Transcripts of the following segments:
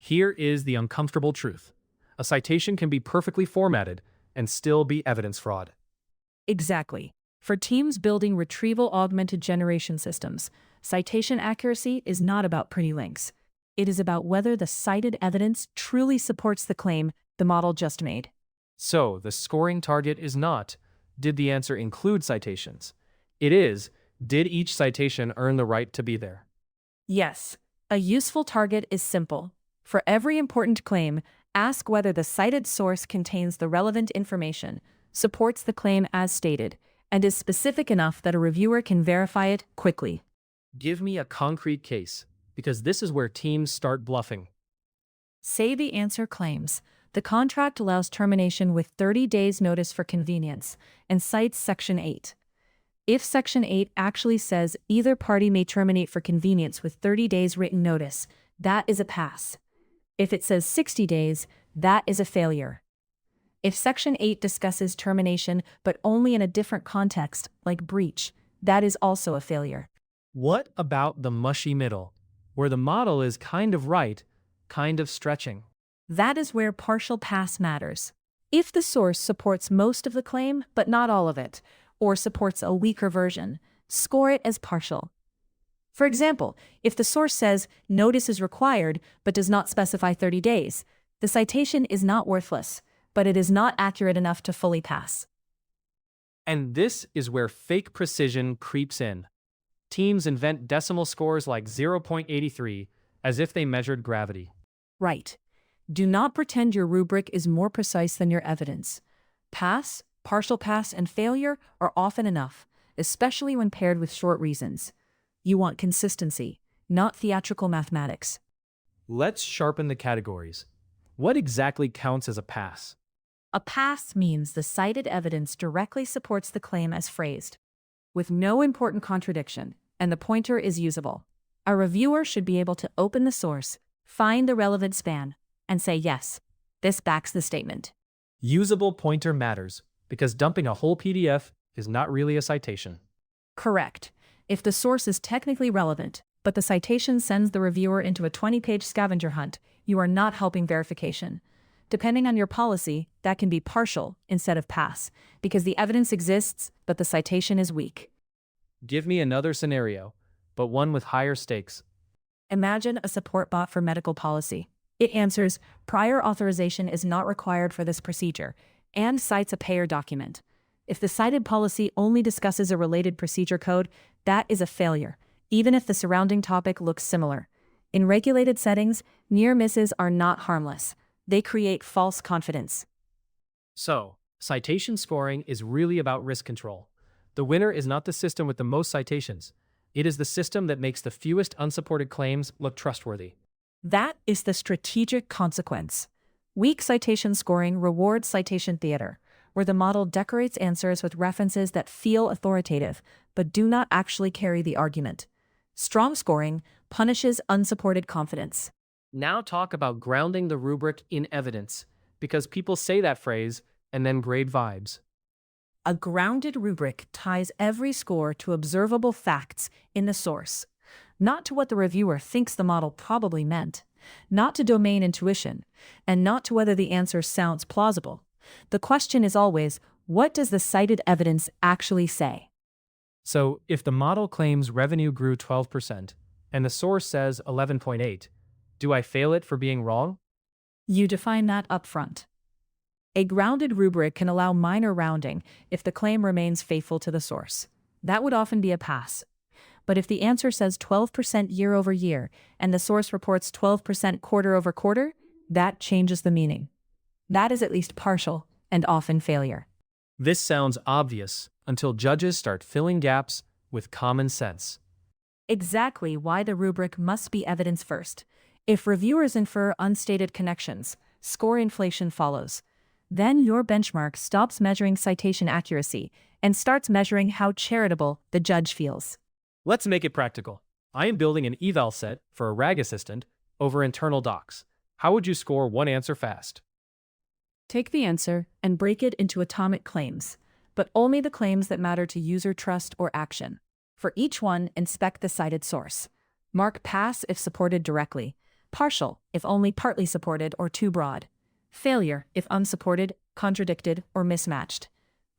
Here is the uncomfortable truth. A citation can be perfectly formatted and still be evidence fraud. Exactly. For teams building retrieval augmented generation systems, citation accuracy is not about pretty links. It is about whether the cited evidence truly supports the claim the model just made. So, the scoring target is not, did the answer include citations? It is, did each citation earn the right to be there? Yes, a useful target is simple. For every important claim, ask whether the cited source contains the relevant information, supports the claim as stated, and is specific enough that a reviewer can verify it quickly. Give me a concrete case, because this is where teams start bluffing. Say the answer claims, the contract allows termination with 30 days notice for convenience, and cites Section 8. If Section 8 actually says either party may terminate for convenience with 30 days written notice, that is a pass. If it says 60 days, that is a failure. If Section 8 discusses termination but only in a different context, like breach, that is also a failure. What about the mushy middle, where the model is kind of right, kind of stretching? That is where partial pass matters. If the source supports most of the claim but not all of it, or supports a weaker version, score it as partial. For example, if the source says notice is required but does not specify 30 days, the citation is not worthless, but it is not accurate enough to fully pass. And this is where fake precision creeps in. Teams invent decimal scores like 0.83 as if they measured gravity. Right. Do not pretend your rubric is more precise than your evidence. Pass, partial pass, and failure are often enough, especially when paired with short reasons. You want consistency, not theatrical mathematics. Let's sharpen the categories. What exactly counts as a pass? A pass means the cited evidence directly supports the claim as phrased, with no important contradiction, and the pointer is usable. A reviewer should be able to open the source, find the relevant span, and say yes, this backs the statement. Usable pointer matters, because dumping a whole PDF is not really a citation. Correct. If the source is technically relevant, but the citation sends the reviewer into a 20-page scavenger hunt, you are not helping verification. Depending on your policy, that can be partial instead of pass, because the evidence exists, but the citation is weak. Give me another scenario, but one with higher stakes. Imagine a support bot for medical policy. It answers, prior authorization is not required for this procedure, and cites a payer document. If the cited policy only discusses a related procedure code, that is a failure, even if the surrounding topic looks similar. In regulated settings, near misses are not harmless. They create false confidence. So, citation scoring is really about risk control. The winner is not the system with the most citations. It is the system that makes the fewest unsupported claims look trustworthy. That is the strategic consequence. Weak citation scoring rewards citation theater, where the model decorates answers with references that feel authoritative, but do not actually carry the argument. Strong scoring punishes unsupported confidence. Now talk about grounding the rubric in evidence, because people say that phrase and then grade vibes. A grounded rubric ties every score to observable facts in the source, not to what the reviewer thinks the model probably meant, not to domain intuition, and not to whether the answer sounds plausible. The question is always, what does the cited evidence actually say? So, if the model claims revenue grew 12% and the source says 11.8, do I fail it for being wrong? You define that upfront. A grounded rubric can allow minor rounding if the claim remains faithful to the source. That would often be a pass. But if the answer says 12% year over year and the source reports 12% quarter over quarter, that changes the meaning. That is at least partial and often failure. This sounds obvious until judges start filling gaps with common sense. Exactly why the rubric must be evidence first. If reviewers infer unstated connections, score inflation follows. Then your benchmark stops measuring citation accuracy and starts measuring how charitable the judge feels. Let's make it practical. I am building an eval set for a RAG assistant over internal docs. How would you score one answer fast? Take the answer and break it into atomic claims, but only the claims that matter to user trust or action. For each one, inspect the cited source. Mark pass if supported directly. Partial, if only partly supported or too broad. Failure, if unsupported, contradicted, or mismatched.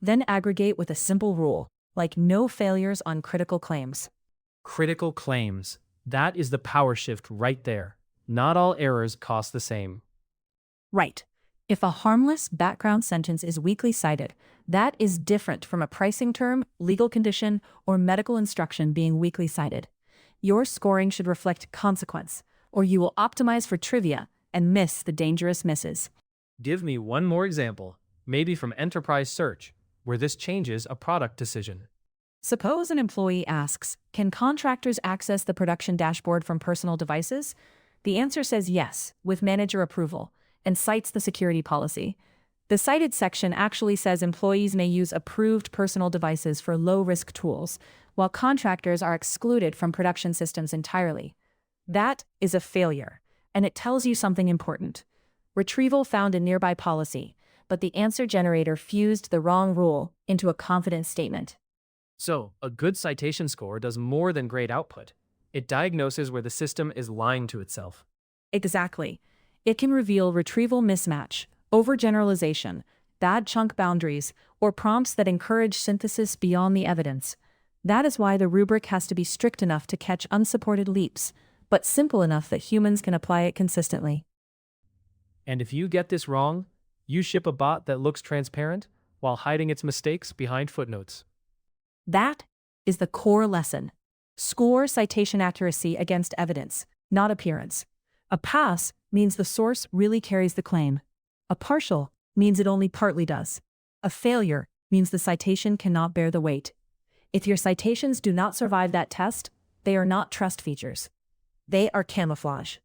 Then aggregate with a simple rule, like no failures on critical claims. Critical claims. That is the power shift right there. Not all errors cost the same. Right. If a harmless background sentence is weakly cited, that is different from a pricing term, legal condition, or medical instruction being weakly cited. Your scoring should reflect consequence, or you will optimize for trivia and miss the dangerous misses. Give me one more example, maybe from enterprise search, where this changes a product decision. Suppose an employee asks, "Can contractors access the production dashboard from personal devices?" The answer says yes, with manager approval, and cites the security policy. The cited section actually says employees may use approved personal devices for low-risk tools, while contractors are excluded from production systems entirely. That is a failure, and it tells you something important. Retrieval found a nearby policy, but the answer generator fused the wrong rule into a confident statement. So, a good citation score does more than grade output. It diagnoses where the system is lying to itself. Exactly. It can reveal retrieval mismatch, overgeneralization, bad chunk boundaries, or prompts that encourage synthesis beyond the evidence. That is why the rubric has to be strict enough to catch unsupported leaps, but simple enough that humans can apply it consistently. And if you get this wrong, you ship a bot that looks transparent while hiding its mistakes behind footnotes. That is the core lesson. Score citation accuracy against evidence, not appearance. A pass means the source really carries the claim. A partial means it only partly does. A failure means the citation cannot bear the weight. If your citations do not survive that test, they are not trust features. They are camouflage.